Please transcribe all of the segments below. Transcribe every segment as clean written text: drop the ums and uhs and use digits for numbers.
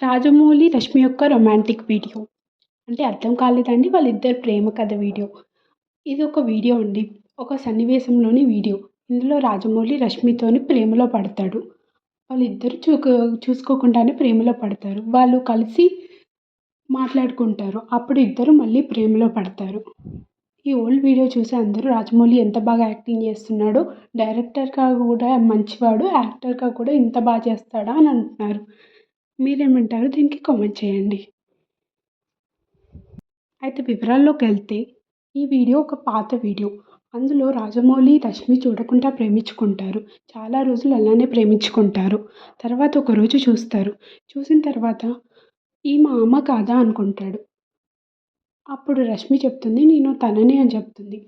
రాజమౌళి, రష్మి యొక్క romantic video. అంటే అర్థం కాలేదండి వాళ్ళిద్దరి ప్రేమ కథ వీడియో. ఇదొక వీడియో అండి. ఒక సన్నివేశంలోని వీడియో. ఇందులో రాజమౌళి రష్మితోని ప్రేమలో పడతాడు. వాళ్ళిద్దరూ చూసుకోకుండానే ప్రేమలో పడతారు. వాళ్ళు కలిసి మాట్లాడుకుంటారు. అప్పుడు ఇద్దరు మళ్ళీ ప్రేమలో పడతారు. ఈ ఓల్డ్ వీడియో చూసి అందరూ రాజమౌళి ఎంత బాగా యాక్టింగ్ చేస్తున్నాడో, డైరెక్టర్‌గా కూడా మంచివాడు, యాక్టర్‌గా కూడా ఇంత బాగా చేస్తాడా అని అంటున్నారు. మీరేమంటారో దీనికి కామెంట్ చేయండి. అయితే వివరాల్లోకెళ్తే ఈ వీడియో ఒక పాత వీడియో. అందులో రాజమౌళి, రష్మి చూడకుండా ప్రేమించుకుంటారు. చాలా రోజులు అలానే ప్రేమించుకుంటారు. తర్వాత ఒకరోజు చూస్తారు. చూసిన తర్వాత ఈమె ఆమె కాదా అనుకుంటాడు. అప్పుడు రష్మి చెప్తుంది నేను తననే అని చెప్తుంది.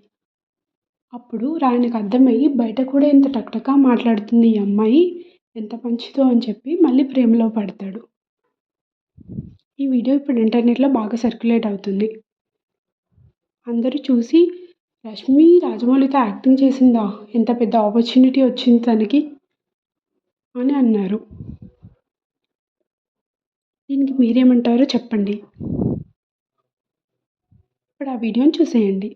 అప్పుడు ఆయనకు అర్థమయ్యి బయట కూడా ఇంత టకటకా మాట్లాడుతుంది ఈ అమ్మాయి ఎంత మంచిదో అని చెప్పి మళ్ళీ ప్రేమలో పడతాడు. ఈ వీడియో ఇప్పుడు ఇంటర్నెట్‌లో బాగా సర్క్యులేట్ అవుతుంది. అందరూ చూసి రష్మి రాజమౌళితో యాక్టింగ్ చేసిందా? ఎంత పెద్ద ఆపర్చునిటీ వచ్చింది తనకి అని అన్నారు. దీనికి మీరేమంటారో చెప్పండి. ఇప్పుడు ఆ వీడియోని చూసేయండి.